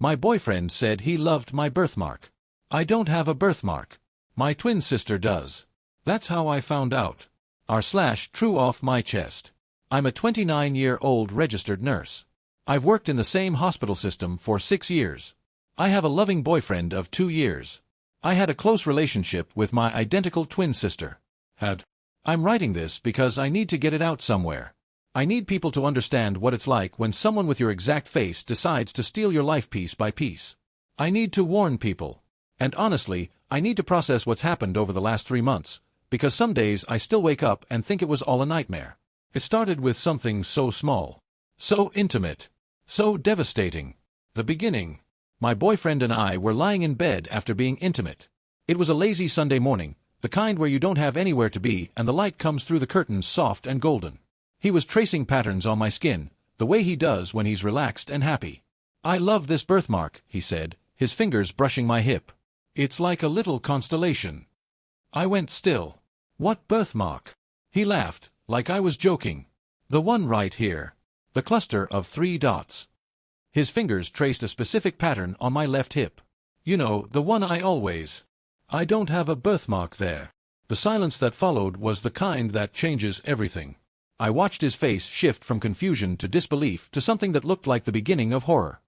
My boyfriend said he loved my birthmark. I don't have a birthmark. My twin sister does. That's how I found out. R/true off my chest. I'm a 29-year-old registered nurse. I've worked in the same hospital system for 6 years. I have a loving boyfriend of 2 years. I had a close relationship with my identical twin sister. I'm writing this because I need to get it out somewhere. I need people to understand what it's like when someone with your exact face decides to steal your life piece by piece. I need to warn people. And honestly, I need to process what's happened over the last 3 months, because some days I still wake up and think it was all a nightmare. It started with something so small, so intimate, so devastating. The beginning. My boyfriend and I were lying in bed after being intimate. It was a lazy Sunday morning, the kind where you don't have anywhere to be and the light comes through the curtains soft and golden. He was tracing patterns on my skin, the way he does when he's relaxed and happy. "I love this birthmark," he said, his fingers brushing my hip. "It's like a little constellation." I went still. "What birthmark?" He laughed, like I was joking. "The one right here. The cluster of 3 dots. His fingers traced a specific pattern on my left hip. "You know, the one I always. I don't have a birthmark there." The silence that followed was the kind that changes everything. I watched his face shift from confusion to disbelief to something that looked like the beginning of horror.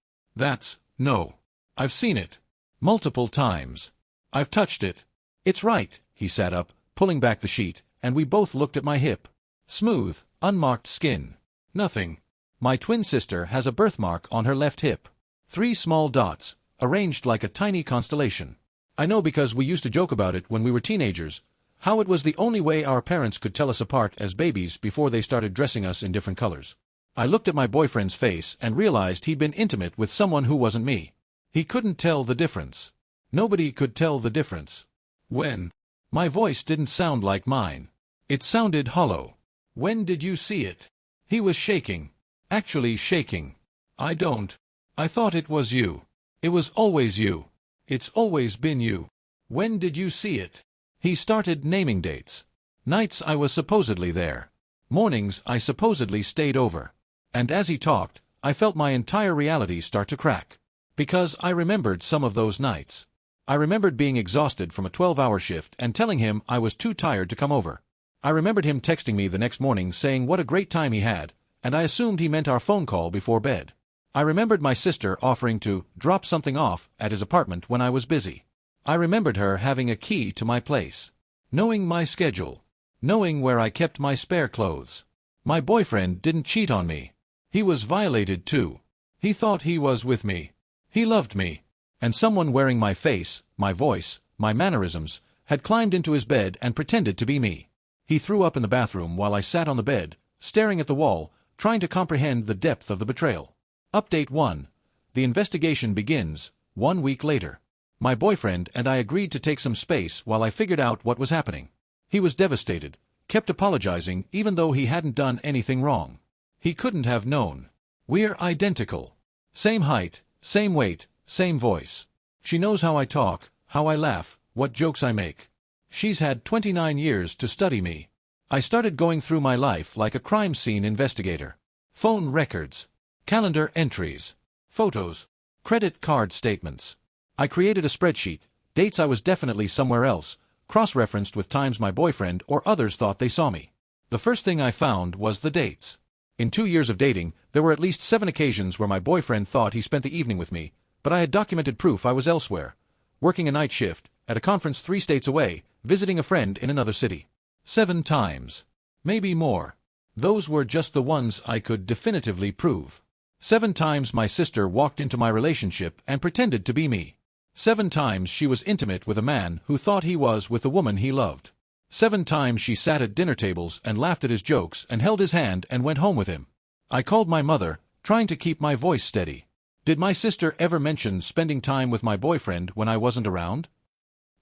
No. I've seen it. Multiple times. I've touched it. "It's right." He sat up, pulling back the sheet, and we both looked at my hip. Smooth, unmarked skin. Nothing. My twin sister has a birthmark on her left hip. 3 small dots, arranged like a tiny constellation. I know because we used to joke about it when we were teenagers, how it was the only way our parents could tell us apart as babies before they started dressing us in different colors. I looked at my boyfriend's face and realized he'd been intimate with someone who wasn't me. He couldn't tell the difference. Nobody could tell the difference. "When?" My voice didn't sound like mine. It sounded hollow. "When did you see it?" He was shaking. Actually shaking. "I don't. I thought it was you. It was always you. It's always been you. When did you see it?" He started naming dates. Nights I was supposedly there. Mornings I supposedly stayed over. And as he talked, I felt my entire reality start to crack. Because I remembered some of those nights. I remembered being exhausted from a 12-hour shift and telling him I was too tired to come over. I remembered him texting me the next morning saying what a great time he had, and I assumed he meant our phone call before bed. I remembered my sister offering to drop something off at his apartment when I was busy. I remembered her having a key to my place. Knowing my schedule. Knowing where I kept my spare clothes. My boyfriend didn't cheat on me. He was violated too. He thought he was with me. He loved me. And someone wearing my face, my voice, my mannerisms, had climbed into his bed and pretended to be me. He threw up in the bathroom while I sat on the bed, staring at the wall, trying to comprehend the depth of the betrayal. Update 1. The investigation begins, 1 week later. My boyfriend and I agreed to take some space while I figured out what was happening. He was devastated, kept apologizing even though he hadn't done anything wrong. He couldn't have known. We're identical. Same height, same weight, same voice. She knows how I talk, how I laugh, what jokes I make. She's had 29 years to study me. I started going through my life like a crime scene investigator. Phone records, calendar entries, photos, credit card statements. I created a spreadsheet, dates I was definitely somewhere else, cross-referenced with times my boyfriend or others thought they saw me. The first thing I found was the dates. In 2 years of dating, there were at least 7 occasions where my boyfriend thought he spent the evening with me, but I had documented proof I was elsewhere, working a night shift, at a conference 3 states away, visiting a friend in another city. 7 times. Maybe more. Those were just the ones I could definitively prove. 7 times my sister walked into my relationship and pretended to be me. 7 times she was intimate with a man who thought he was with the woman he loved. 7 times she sat at dinner tables and laughed at his jokes and held his hand and went home with him. I called my mother, trying to keep my voice steady. Did my sister ever mention spending time with my boyfriend when I wasn't around?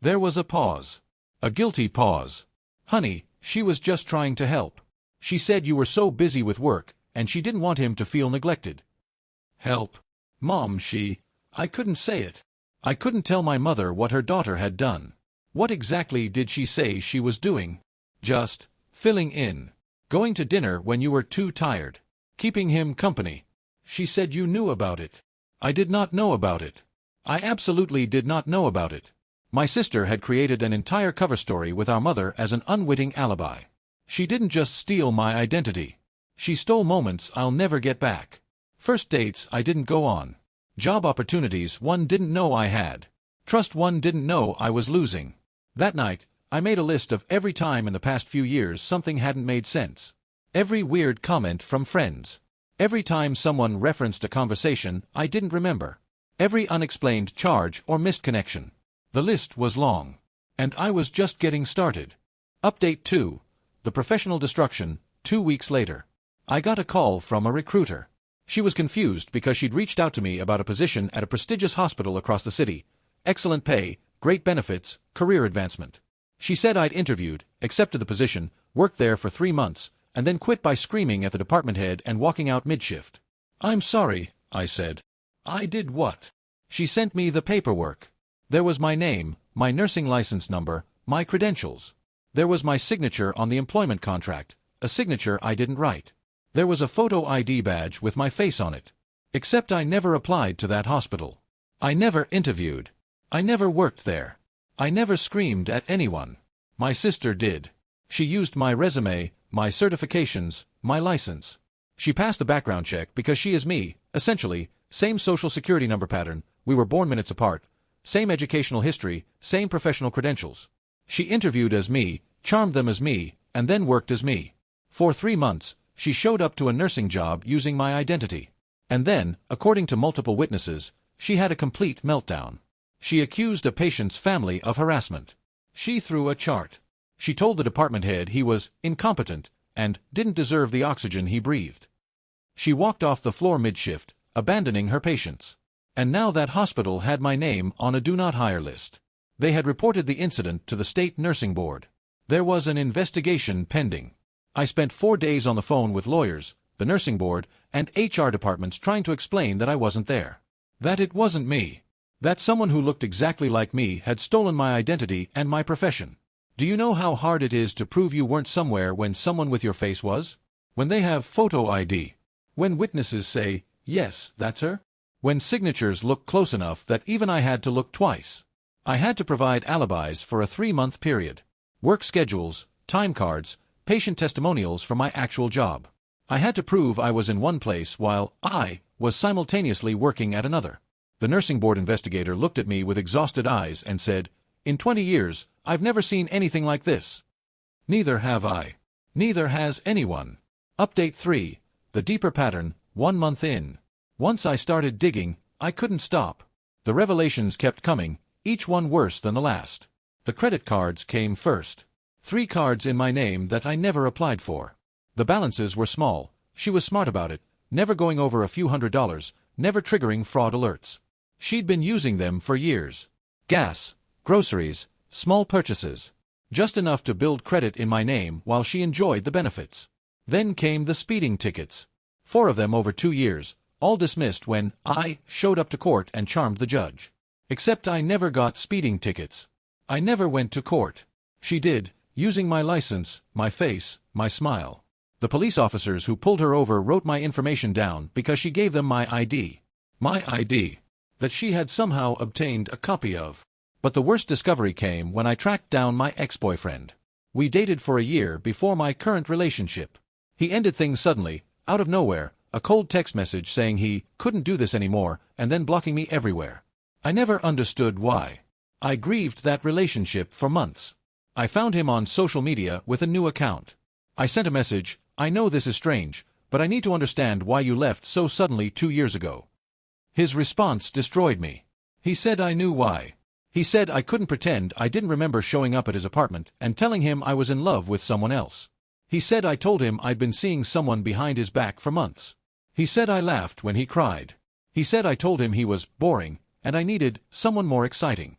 There was a pause. A guilty pause. "Honey, she was just trying to help. She said you were so busy with work, and she didn't want him to feel neglected." Help. Mom, I couldn't say it. I couldn't tell my mother what her daughter had done. What exactly did she say she was doing? Just filling in. Going to dinner when you were too tired. Keeping him company. She said you knew about it. I did not know about it. I absolutely did not know about it. My sister had created an entire cover story with our mother as an unwitting alibi. She didn't just steal my identity. She stole moments I'll never get back. First dates I didn't go on. Job opportunities one didn't know I had. Trust one didn't know I was losing. That night, I made a list of every time in the past few years something hadn't made sense. Every weird comment from friends. Every time someone referenced a conversation I didn't remember. Every unexplained charge or missed connection. The list was long. And I was just getting started. Update 2. The professional destruction, 2 weeks later. I got a call from a recruiter. She was confused because she'd reached out to me about a position at a prestigious hospital across the city. Excellent pay, great benefits, career advancement. She said I'd interviewed, accepted the position, worked there for 3 months, and then quit by screaming at the department head and walking out mid-shift. I'm sorry, I said. I did what? She sent me the paperwork. There was my name, my nursing license number, my credentials. There was my signature on the employment contract, a signature I didn't write. There was a photo ID badge with my face on it. Except I never applied to that hospital. I never interviewed. I never worked there. I never screamed at anyone. My sister did. She used my resume, my certifications, my license. She passed the background check because she is me, essentially, same social security number pattern, we were born minutes apart, same educational history, same professional credentials. She interviewed as me, charmed them as me, and then worked as me. For 3 months, she showed up to a nursing job using my identity. And then, according to multiple witnesses, she had a complete meltdown. She accused a patient's family of harassment. She threw a chart. She told the department head he was incompetent and didn't deserve the oxygen he breathed. She walked off the floor mid-shift, abandoning her patients. And now that hospital had my name on a do-not-hire list. They had reported the incident to the state nursing board. There was an investigation pending. I spent 4 days on the phone with lawyers, the nursing board, and HR departments trying to explain that I wasn't there. That it wasn't me. That someone who looked exactly like me had stolen my identity and my profession. Do you know how hard it is to prove you weren't somewhere when someone with your face was? When they have photo ID. When witnesses say, yes, that's her. When signatures look close enough that even I had to look twice. I had to provide alibis for a 3-month period. Work schedules, time cards, patient testimonials for my actual job. I had to prove I was in one place while I was simultaneously working at another. The nursing board investigator looked at me with exhausted eyes and said, in 20 years, I've never seen anything like this. Neither have I. Neither has anyone. Update 3. The deeper pattern, 1 month in. Once I started digging, I couldn't stop. The revelations kept coming, each one worse than the last. The credit cards came first. 3 cards in my name that I never applied for. The balances were small. She was smart about it, never going over a few $100s, never triggering fraud alerts. She'd been using them for years. Gas, groceries, small purchases. Just enough to build credit in my name while she enjoyed the benefits. Then came the speeding tickets. 4 of them over 2 years, all dismissed when I showed up to court and charmed the judge. Except I never got speeding tickets. I never went to court. She did, using my license, my face, my smile. The police officers who pulled her over wrote my information down because she gave them my ID. My ID. That she had somehow obtained a copy of. But the worst discovery came when I tracked down my ex-boyfriend. We dated for a year before my current relationship. He ended things suddenly, out of nowhere, a cold text message saying he couldn't do this anymore and then blocking me everywhere. I never understood why. I grieved that relationship for months. I found him on social media with a new account. I sent a message, I know this is strange, but I need to understand why you left so suddenly 2 years ago. His response destroyed me. He said I knew why. He said I couldn't pretend I didn't remember showing up at his apartment and telling him I was in love with someone else. He said I told him I'd been seeing someone behind his back for months. He said I laughed when he cried. He said I told him he was boring and I needed someone more exciting.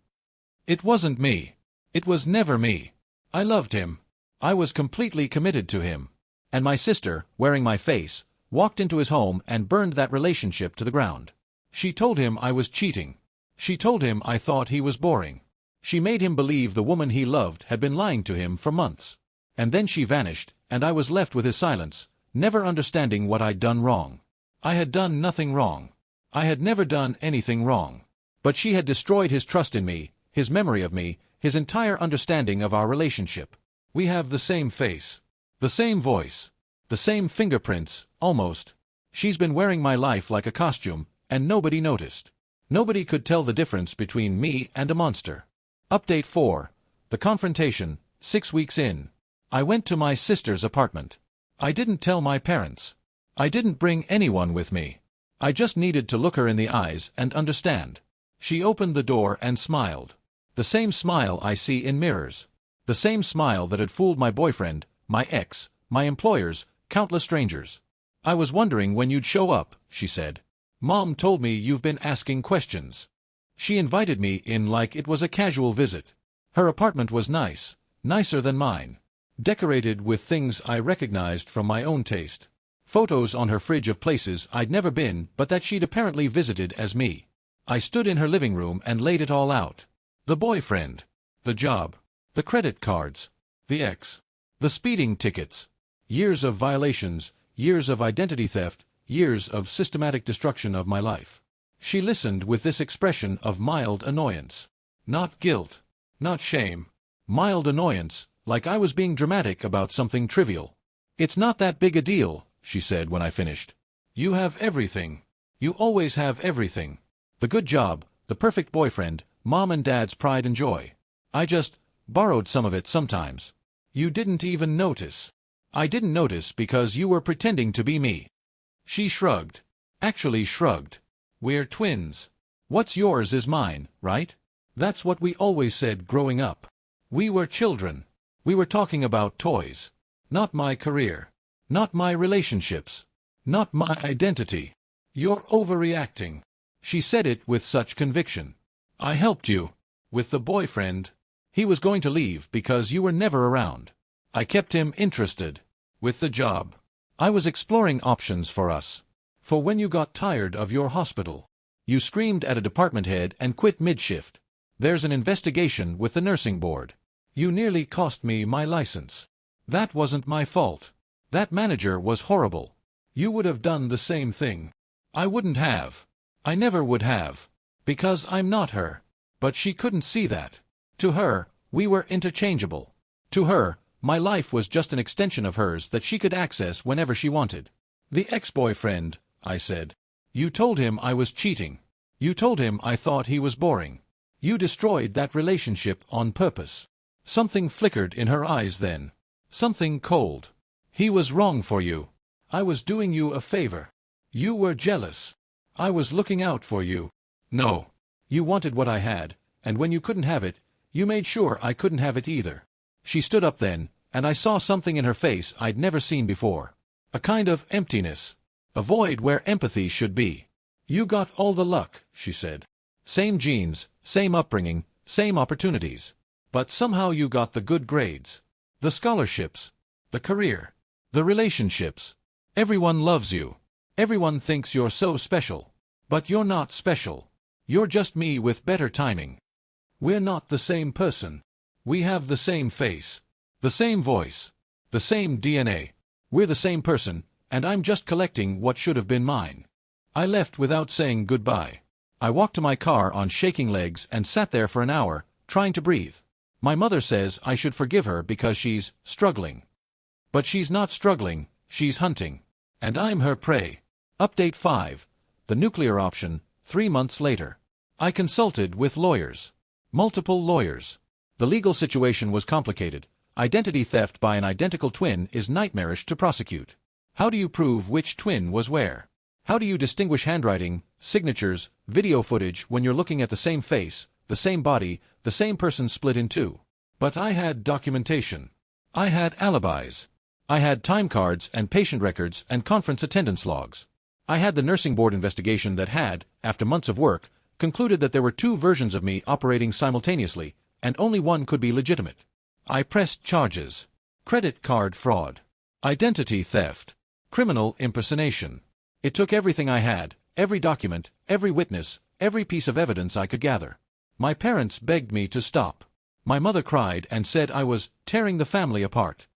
It wasn't me. It was never me. I loved him. I was completely committed to him. And my sister, wearing my face, walked into his home and burned that relationship to the ground. She told him I was cheating. She told him I thought he was boring. She made him believe the woman he loved had been lying to him for months. And then she vanished, and I was left with his silence, never understanding what I'd done wrong. I had done nothing wrong. I had never done anything wrong. But she had destroyed his trust in me, his memory of me, his entire understanding of our relationship. We have the same face, the same voice, the same fingerprints, almost. She's been wearing my life like a costume, and nobody noticed. Nobody could tell the difference between me and a monster. Update 4. The confrontation, 6 weeks in. I went to my sister's apartment. I didn't tell my parents. I didn't bring anyone with me. I just needed to look her in the eyes and understand. She opened the door and smiled. The same smile I see in mirrors. The same smile that had fooled my boyfriend, my ex, my employers, countless strangers. I was wondering when you'd show up, she said. Mom told me you've been asking questions. She invited me in like it was a casual visit. Her apartment was nice, nicer than mine. Decorated with things I recognized from my own taste. Photos on her fridge of places I'd never been but that she'd apparently visited as me. I stood in her living room and laid it all out. The boyfriend. The job. The credit cards. The ex. The speeding tickets. Years of violations, years of identity theft, years of systematic destruction of my life. She listened with this expression of mild annoyance. Not guilt. Not shame. Mild annoyance, like I was being dramatic about something trivial. It's not that big a deal, she said when I finished. You have everything. You always have everything. The good job, the perfect boyfriend, Mom and Dad's pride and joy. I just borrowed some of it sometimes. You didn't even notice. I didn't notice because you were pretending to be me. She shrugged. Actually shrugged. We're twins. What's yours is mine, right? That's what we always said growing up. We were children. We were talking about toys. Not my career. Not my relationships. Not my identity. You're overreacting. She said it with such conviction. I helped you. With the boyfriend. He was going to leave because you were never around. I kept him interested. With the job. I was exploring options for us. For when you got tired of your hospital. You screamed at a department head and quit mid-shift. There's an investigation with the nursing board. You nearly cost me my license. That wasn't my fault. That manager was horrible. You would have done the same thing. I wouldn't have. I never would have. Because I'm not her. But she couldn't see that. To her, we were interchangeable. To her, my life was just an extension of hers that she could access whenever she wanted. The ex-boyfriend, I said. You told him I was cheating. You told him I thought he was boring. You destroyed that relationship on purpose. Something flickered in her eyes then. Something cold. He was wrong for you. I was doing you a favor. You were jealous. I was looking out for you. No. You wanted what I had, and when you couldn't have it, you made sure I couldn't have it either. She stood up then, and I saw something in her face I'd never seen before. A kind of emptiness. A void where empathy should be. You got all the luck, she said. Same genes, same upbringing, same opportunities. But somehow you got the good grades. The scholarships. The career. The relationships. Everyone loves you. Everyone thinks you're so special. But you're not special. You're just me with better timing. We're not the same person. We have the same face. The same voice. The same DNA. We're the same person, and I'm just collecting what should have been mine. I left without saying goodbye. I walked to my car on shaking legs and sat there for an hour, trying to breathe. My mother says I should forgive her because she's struggling. But she's not struggling, she's hunting. And I'm her prey. Update 5. The nuclear option, 3 months later. I consulted with lawyers. Multiple lawyers. The legal situation was complicated. Identity theft by an identical twin is nightmarish to prosecute. How do you prove which twin was where? How do you distinguish handwriting, signatures, video footage when you're looking at the same face, the same body, the same person split in two? But I had documentation. I had alibis. I had time cards and patient records and conference attendance logs. I had the nursing board investigation that had, after months of work, concluded that there were 2 versions of me operating simultaneously, and only one could be legitimate. I pressed charges. Credit card fraud. Identity theft. Criminal impersonation. It took everything I had, every document, every witness, every piece of evidence I could gather. My parents begged me to stop. My mother cried and said I was tearing the family apart.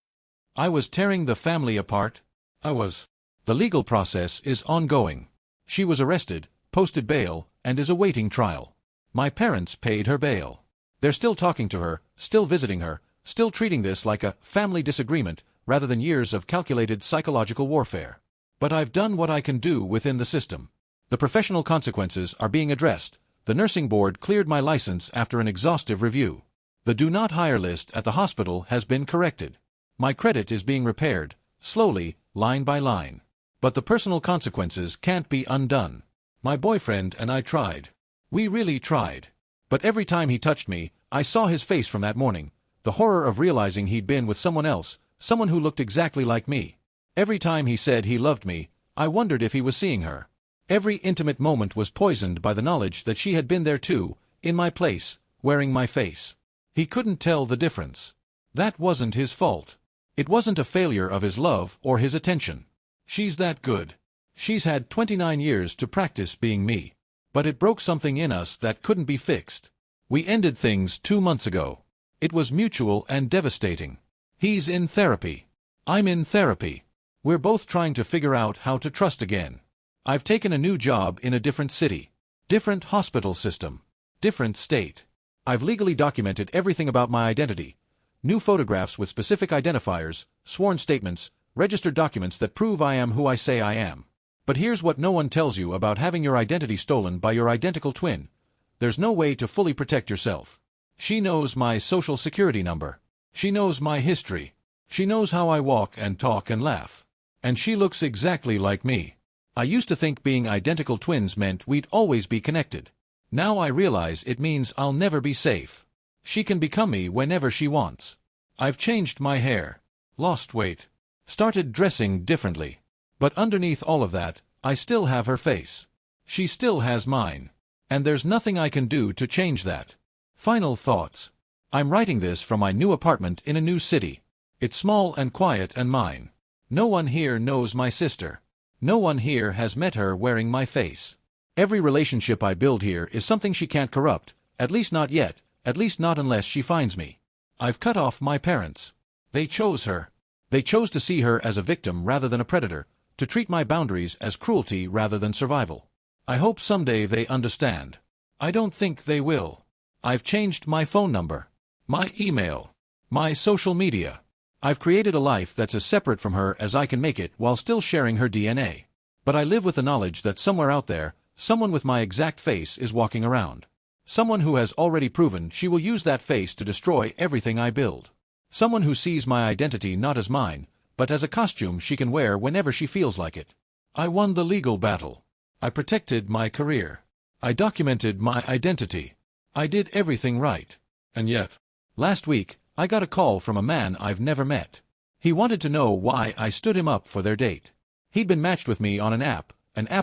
I was tearing the family apart? I was. The legal process is ongoing. She was arrested, posted bail and is awaiting trial. My parents paid her bail. They're still talking to her, still visiting her, still treating this like a family disagreement rather than years of calculated psychological warfare. But I've done what I can do within the system. The professional consequences are being addressed. The nursing board cleared my license after an exhaustive review. The do not hire list at the hospital has been corrected. My credit is being repaired, slowly, line by line. But the personal consequences can't be undone. My boyfriend and I tried. We really tried. But every time he touched me, I saw his face from that morning, the horror of realizing he'd been with someone else, someone who looked exactly like me. Every time he said he loved me, I wondered if he was seeing her. Every intimate moment was poisoned by the knowledge that she had been there too, in my place, wearing my face. He couldn't tell the difference. That wasn't his fault. It wasn't a failure of his love or his attention. She's that good. She's had 29 years to practice being me. But it broke something in us that couldn't be fixed. We ended things 2 months ago. It was mutual and devastating. He's in therapy. I'm in therapy. We're both trying to figure out how to trust again. I've taken a new job in a different city, different hospital system, different state. I've legally documented everything about my identity. New photographs with specific identifiers, sworn statements, registered documents that prove I am who I say I am. But here's what no one tells you about having your identity stolen by your identical twin. There's no way to fully protect yourself. She knows my social security number. She knows my history. She knows how I walk and talk and laugh. And she looks exactly like me. I used to think being identical twins meant we'd always be connected. Now I realize it means I'll never be safe. She can become me whenever she wants. I've changed my hair, lost weight, started dressing differently. But underneath all of that, I still have her face. She still has mine. And there's nothing I can do to change that. Final thoughts. I'm writing this from my new apartment in a new city. It's small and quiet and mine. No one here knows my sister. No one here has met her wearing my face. Every relationship I build here is something she can't corrupt, at least not yet, at least not unless she finds me. I've cut off my parents. They chose her. They chose to see her as a victim rather than a predator, to treat my boundaries as cruelty rather than survival. I hope someday they understand. I don't think they will. I've changed my phone number, my email, my social media. I've created a life that's as separate from her as I can make it while still sharing her DNA. But I live with the knowledge that somewhere out there, someone with my exact face is walking around. Someone who has already proven she will use that face to destroy everything I build. Someone who sees my identity not as mine, but as a costume she can wear whenever she feels like it. I won the legal battle. I protected my career. I documented my identity. I did everything right. And yet, last week, I got a call from a man I've never met. He wanted to know why I stood him up for their date. He'd been matched with me on an app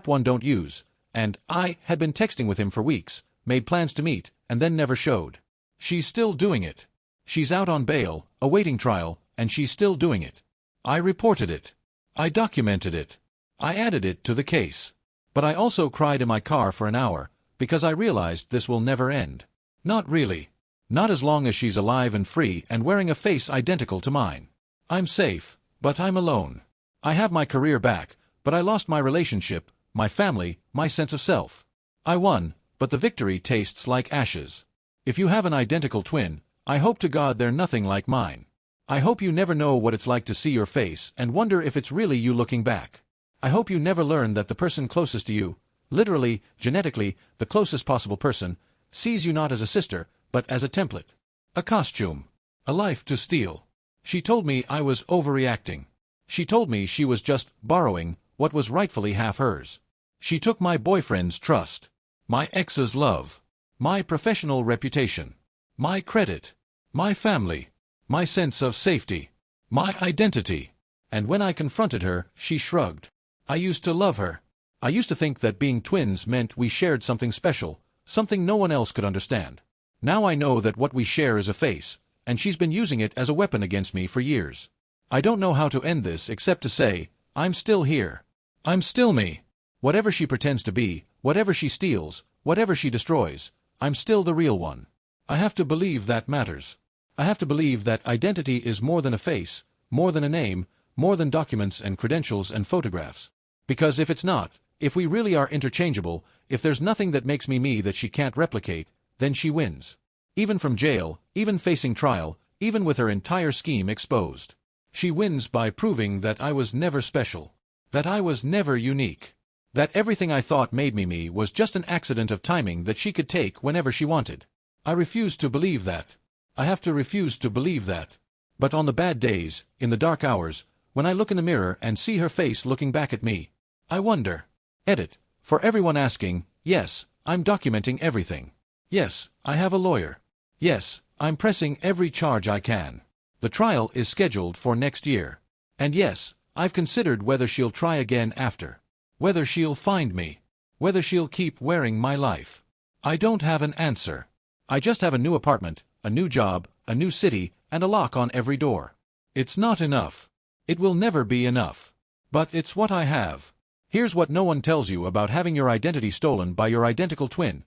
one don't use, and I had been texting with him for weeks, made plans to meet, and then never showed. She's still doing it. She's out on bail, awaiting trial, and she's still doing it. I reported it. I documented it. I added it to the case. But I also cried in my car for an hour, because I realized this will never end. Not really. Not as long as she's alive and free and wearing a face identical to mine. I'm safe, but I'm alone. I have my career back, but I lost my relationship, my family, my sense of self. I won, but the victory tastes like ashes. If you have an identical twin, I hope to God they're nothing like mine. I hope you never know what it's like to see your face and wonder if it's really you looking back. I hope you never learn that the person closest to you, literally, genetically, the closest possible person, sees you not as a sister, but as a template. A costume. A life to steal. She told me I was overreacting. She told me she was just borrowing what was rightfully half hers. She took my boyfriend's trust, my ex's love, my professional reputation, my credit, my family, my sense of safety, my identity. And when I confronted her, she shrugged. I used to love her. I used to think that being twins meant we shared something special, something no one else could understand. Now I know that what we share is a face, and she's been using it as a weapon against me for years. I don't know how to end this except to say, I'm still here. I'm still me. Whatever she pretends to be, whatever she steals, whatever she destroys, I'm still the real one. I have to believe that matters. I have to believe that identity is more than a face, more than a name, more than documents and credentials and photographs. Because if it's not, if we really are interchangeable, if there's nothing that makes me me that she can't replicate, then she wins. Even from jail, even facing trial, even with her entire scheme exposed. She wins by proving that I was never special. That I was never unique. That everything I thought made me me was just an accident of timing that she could take whenever she wanted. I refuse to believe that. I have to refuse to believe that. But on the bad days, in the dark hours, when I look in the mirror and see her face looking back at me, I wonder. Edit. For everyone asking, yes, I'm documenting everything. Yes, I have a lawyer. Yes, I'm pressing every charge I can. The trial is scheduled for next year. And yes, I've considered whether she'll try again after. Whether she'll find me. Whether she'll keep wearing my life. I don't have an answer. I just have a new apartment, a new job, a new city, and a lock on every door. It's not enough. It will never be enough. But it's what I have. Here's what no one tells you about having your identity stolen by your identical twin.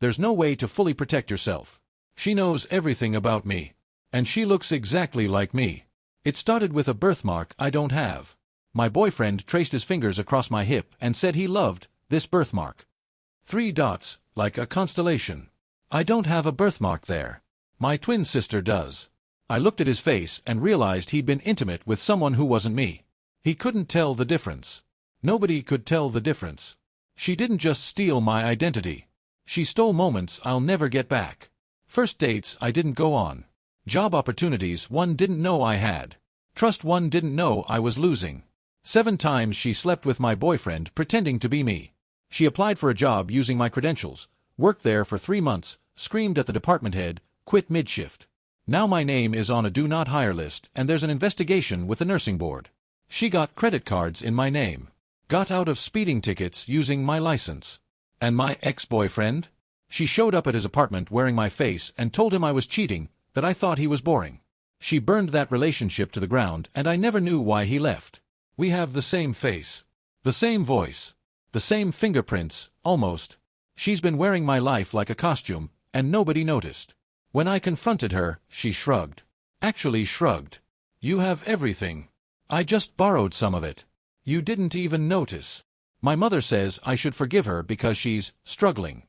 There's no way to fully protect yourself. She knows everything about me. And she looks exactly like me. It started with a birthmark I don't have. My boyfriend traced his fingers across my hip and said he loved this birthmark. 3 dots, like a constellation. I don't have a birthmark there. My twin sister does. I looked at his face and realized he'd been intimate with someone who wasn't me. He couldn't tell the difference. Nobody could tell the difference. She didn't just steal my identity. She stole moments I'll never get back. First dates I didn't go on. Job opportunities one didn't know I had. Trust one didn't know I was losing. 7 times she slept with my boyfriend pretending to be me. She applied for a job using my credentials, worked there for 3 months, screamed at the department head, quit mid-shift. Now my name is on a do not hire list and there's an investigation with the nursing board. She got credit cards in my name. Got out of speeding tickets using my license. And my ex-boyfriend? She showed up at his apartment wearing my face and told him I was cheating, that I thought he was boring. She burned that relationship to the ground and I never knew why he left. We have the same face. The same voice. The same fingerprints, almost. She's been wearing my life like a costume, and nobody noticed. When I confronted her, she shrugged. Actually shrugged. You have everything. I just borrowed some of it. You didn't even notice. My mother says I should forgive her because she's struggling.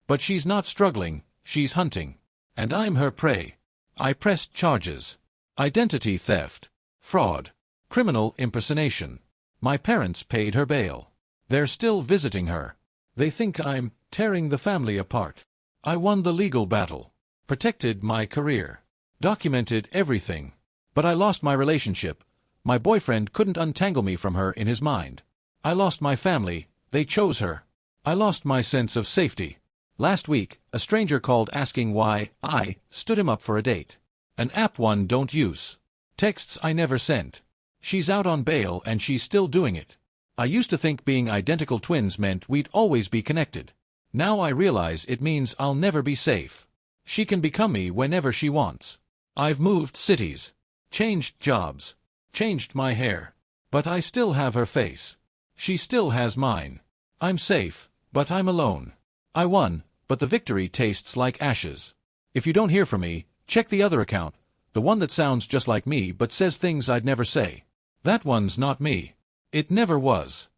But she's not struggling, she's hunting. And I'm her prey. I pressed charges. Identity theft. Fraud. Criminal impersonation. My parents paid her bail. They're still visiting her. They think I'm tearing the family apart. I won the legal battle. Protected my career. Documented everything. But I lost my relationship. My boyfriend couldn't untangle me from her in his mind. I lost my family. They chose her. I lost my sense of safety. Last week, a stranger called asking why I stood him up for a date. An app one don't use. Texts I never sent. She's out on bail and she's still doing it. I used to think being identical twins meant we'd always be connected. Now I realize it means I'll never be safe. She can become me whenever she wants. I've moved cities. Changed jobs. Changed my hair. But I still have her face. She still has mine. I'm safe, but I'm alone. I won, but the victory tastes like ashes. If you don't hear from me, check the other account, the one that sounds just like me but says things I'd never say. That one's not me. It never was.